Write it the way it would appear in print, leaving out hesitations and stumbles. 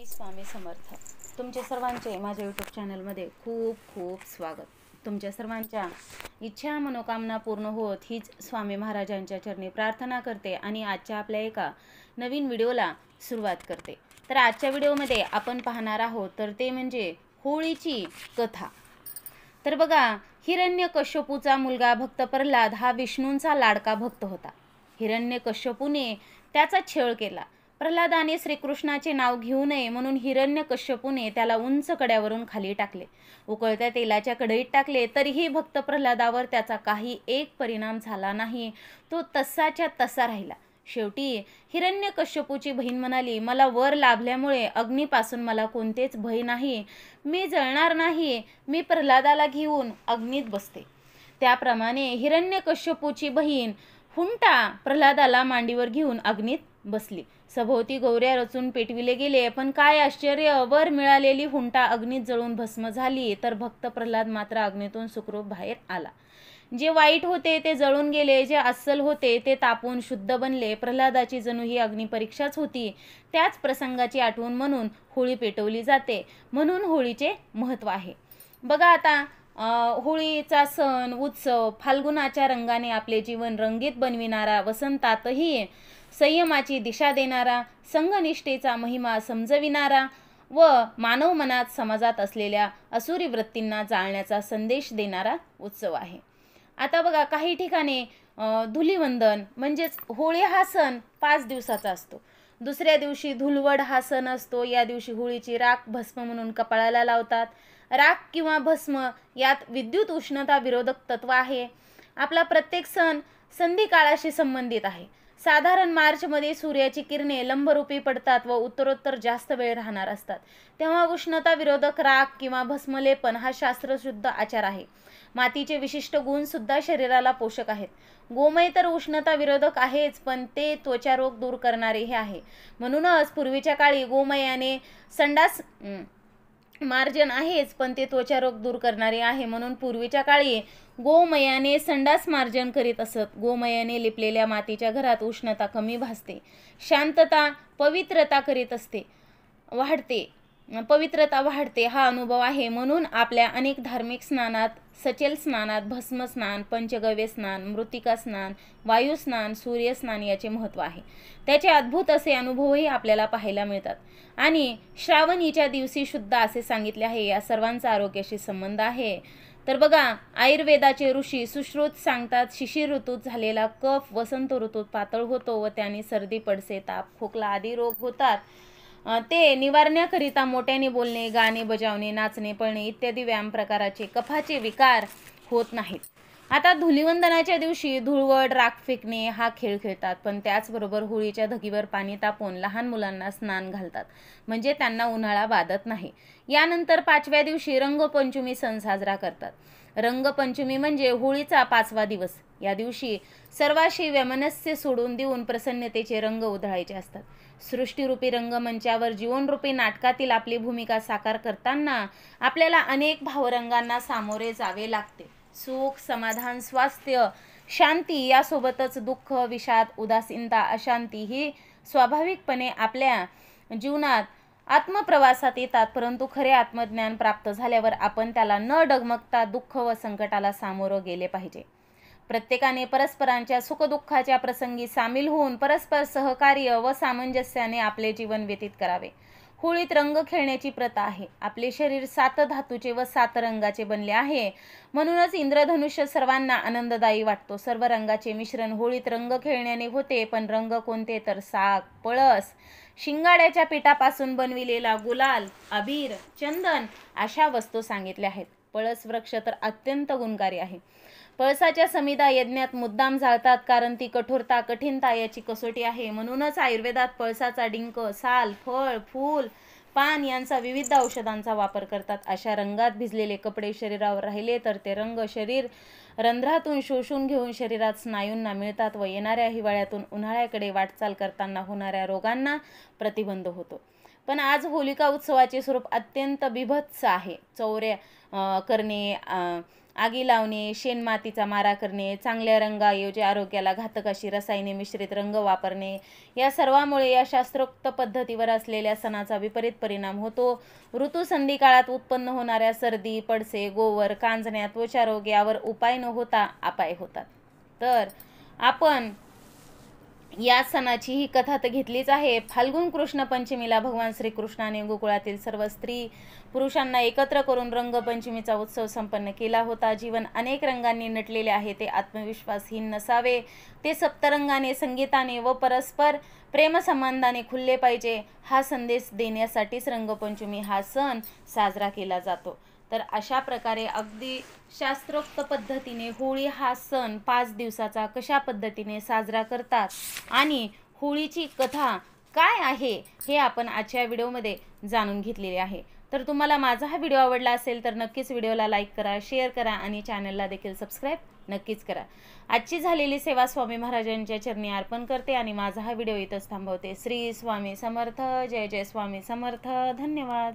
स्वामी समर्थ. तुमचे सर्वांचे माझ्या यूट्यूब चॅनलमध्ये खूप खूप स्वागत. तुमच्या सर्वांच्या इच्छा मनोकामना पूर्ण होत हीच स्वामी महाराजांच्या चरणी प्रार्थना करते आणि आजच्या आपल्या एका नवीन व्हिडिओला सुरुवात करते. तर आजच्या व्हिडिओमध्ये आपण पाहणार आहोत तर ते म्हणजे होळीची कथा. तर बघा, हिरण्यकश्यपूचा मुलगा भक्त प्रल्हाद हा विष्णूंचा लाडका भक्त होता. हिरण्यकश्यपूने त्याचा छळ केला. प्रल्हादाने श्रीकृष्णाचे नाव घेऊ नये म्हणून हिरण्यकश्यपूने त्याला उंच कड्यावरून खाली टाकले. उकळत्या तेलाच्या कढईत टाकले तरीही भक्त प्रल्हादावर त्याचा काही एक परिणाम झाला नाही. तो तसाच्या तसा राहिला. शेवटी हिरण्यकश्यपूची बहीण म्हणाली, मला वर लाभल्यामुळे अग्नीपासून मला कोणतेच भय नाही. मी जळणार नाही. मी प्रल्हादाला घेऊन अग्नीत बसते. त्याप्रमाणे हिरण्यकश्यपूची बहीण हुंटा प्रल्हादाला मांडीवर घेऊन अग्नीत बसली. सभोवती गौऱ्या रचून पेटविले गेले, पण काय आश्चर्य, वर मिळालेली हुंटा अग्नीत जळून भस्म झाली, तर भक्त प्रल्हाद मात्र अग्नीतून सुखरूप बाहेर आला. जे वाईट होते ते जळून गेले, जे अस्सल होते ते तापून शुद्ध बनले. प्रल्हादाची जणू ही अग्निपरीक्षाच होती. त्याच प्रसंगाची आठवण म्हणून होळी पेटवली जाते. म्हणून होळीचे महत्त्व आहे. बघा आता होळीचा सण उत्सव फाल्गुनाच्या रंगाने आपले जीवन रंगीत बनविणारा, वसंतातही संयमाची दिशा देणारा, संघनिष्ठेचा महिमा समजविणारा व मानव मनात समाजात असलेल्या असुरी वृत्तींना जाळण्याचा संदेश देणारा उत्सव आहे. आता बघा, काही ठिकाणी धुलिवंदन म्हणजेच होळी हा सण 5 दिवसाचा असतो. दुसऱ्या दिवशी धुलवड हा सण असतो. या दिवशी होळीची राख भस्म म्हणून कपाळाला लावतात. राख किंवा भस्म यात विद्युत उष्णता विरोधक तत्व आहे. आपला प्रत्येक सण संधी काळाशी संबंधित आहे. साधारण मार्चमध्ये सूर्याची किरणे लंबरूपी पडतात व उत्तरोत्तर जास्त वेळ राहणार असतात. तेव्हा उष्णता विरोधक राख किंवा भस्मलेपन हा शास्त्रशुद्ध आचार आहे. मातीचे विशिष्ट गुण सुद्धा शरीराला पोषक आहेत. गोमय तर उष्णता विरोधक आहेच, पण ते त्वचारोग दूर करणारे हे आहे. म्हणूनच पूर्वीच्या काळी गोमयाने संडास मार्जन आहेच, पण ते त्वचारोग दूर करणारे आहे. म्हणून पूर्वीच्या काळी गोमयाने संडास मार्जन करीत असत. गोमयाने लिपलेल्या मातीच्या घरात उष्णता कमी भासते, शांतता पवित्रता करीत असते, पवित्रता वाढते हा अनुभव आहे. म्हणून आपल्या अनेक धार्मिक स्नानात सचेल स्नानात भस्म स्नान, पंचगव्य स्नान, मृत्तिका स्नान, वायू स्नान, सूर्य स्नान याचे महत्त्व आहे. त्याचे अद्भुत असे अनुभवही आपल्याला पाहायला मिळतात. आणि श्रावणीच्या दिवशी शुद्ध असे सांगितले आहे. या सर्वांचा आरोग्याशी संबंध आहे. तर बघा, आयुर्वेदाचे ऋषी सुश्रुत सांगतात, शिशिर ऋतूत झालेला कफ वसंत ऋतूत पातळ होतो व त्याने सर्दी, पडसे, ताप, खोकला आदी रोग होतात. ते निवारण्याकरिता मोठ्याने बोलणे, गाणे बजावणे, नाचणे, पळणे इत्यादी व्यायाम प्रकाराचे कफाचे विकार होत नाहीत. आता धुलिवंदनाच्या दिवशी धुळवड, राख फेकणे हा खेळ खेळतात, पण त्याचबरोबर होळीच्या धगीवर पाणी तापवून लहान मुलांना स्नान घालतात, म्हणजे त्यांना उन्हाळा बाधत नाही. यानंतर 5व्या दिवशी रंगपंचमी सण साजरा करतात. रंगपंचमी म्हणजे होळीचा 5वा दिवस. या दिवशी सर्वाशी वैमनस्य सोडून देऊन प्रसन्नतेचे रंग उधळायचे असतात. सृष्टीरूपी रंगमंचावर जीवनरूपी नाटकातील आपली भूमिका साकार करताना आपल्याला अनेक भावरंगांना सामोरे जावे लागते. सुख, समाधान, स्वास्थ्य, शांती यासोबतच दुःख, विषाद, उदासीनता, अशांती ही स्वाभाविकपणे आपल्या जीवनात आत्मप्रवासात येतात. परंतु खरे आत्मज्ञान प्राप्त झाल्यावर आपण त्याला न डगमगता दुःख व संकटाला सामोरं गेले पाहिजे. प्रत्येकाने परस्परांच्या सुखदुःखाच्या प्रसंगी सामील होऊन परस्पर सहकार्य व सामंजस्याने आपले जीवन व्यतीत करावे. होळीत रंग खेळण्याची प्रथा आहे. आपले शरीर 7 धातूचे व 7 रंगाचे बनले आहे. म्हणूनच इंद्रधनुष्य सर्वांना आनंददायी वाटतो. सर्व रंगाचे मिश्रण होळीत रंग खेळण्याने होते. पण रंग कोणते तर साग, पळस, शिंगाड्याच्या पिठापासून बनविलेला गुलाल, अबीर, चंदन अशा वस्तू सांगितल्या आहेत. पळस वृक्ष तर अत्यंत गुणकारी आहे. पळसाच्या समिधा यज्ञात मुद्दाम जाळतात, कारण ती कठोरता, कठीणता याची कसोटी आहे. म्हणूनच आयुर्वेदात पळसाचा डिंक, साल, फळ, फूल, पान यांचा विविध औषधांचा वापर करतात. अशा रंगात भिजलेले कपडे शरीरावर राहिले तर ते रंग शरीर रंध्रातून शोषून घेऊन शरीरात स्नायूंना मिळतात व येणाऱ्या हिवाळ्यातून उन्हाळ्याकडे वाटचाल करताना होणाऱ्या रोगांना प्रतिबंध होतो. पण आज होलिका उत्सवाचे स्वरूप अत्यंत बिभत्स आहे. चौऱ्या करणे, आगी लावणे, शेणमातीचा मारा करणे, चांगल्या रंगाऐवजी आरोग्याला घातक अशी रसायने मिश्रित रंग वापरणे, या सर्वांमुळे या शास्त्रोक्त पद्धतीवर असलेल्या सणाचा विपरीत परिणाम होतो. ऋतुसंधी काळात उत्पन्न होणाऱ्या सर्दी, पडसे, गोवर, कांजण्या, त्वचारोग यावर उपाय न होता अपाय होतात. तर आपण या सणाची ही कथा तर घेतलीच आहे. फाल्गुन कृष्ण पंचमीला भगवान श्रीकृष्णाने गोकुळातील सर्व स्त्री पुरुषांना एकत्र करून रंगपंचमीचा उत्सव संपन्न केला होता. जीवन अनेक रंगांनी नटलेले आहे, ते आत्मविश्वासहीन नसावे. ते सप्तरंगाने, संगीताने व परस्पर प्रेमसंबंधाने खुलले पाहिजे. हा संदेश देण्यासाठीच रंगपंचमी हा सण साजरा केला जातो. तर अशा प्रकारे अगदी शास्त्रोक्त पद्धतीने होळी हा सण 5 दिवसाचा कशा पद्धतीने साजरा करतात आणि होळीची कथा काय आहे हे आपण आजच्या व्हिडिओमध्ये जाणून घेतलेले आहे. तर तुम्हाला माझा हा व्हिडिओ आवडला असेल तर नक्कीच व्हिडिओला लाईक करा, शेअर करा आणि चॅनलला देखील सबस्क्राईब नक्कीच करा. आजची झालेली सेवा स्वामी महाराजांच्या चरणी अर्पण करते आणि माझा हा व्हिडिओ इथंच थांबवते. श्री स्वामी समर्थ. जय जय स्वामी समर्थ. धन्यवाद.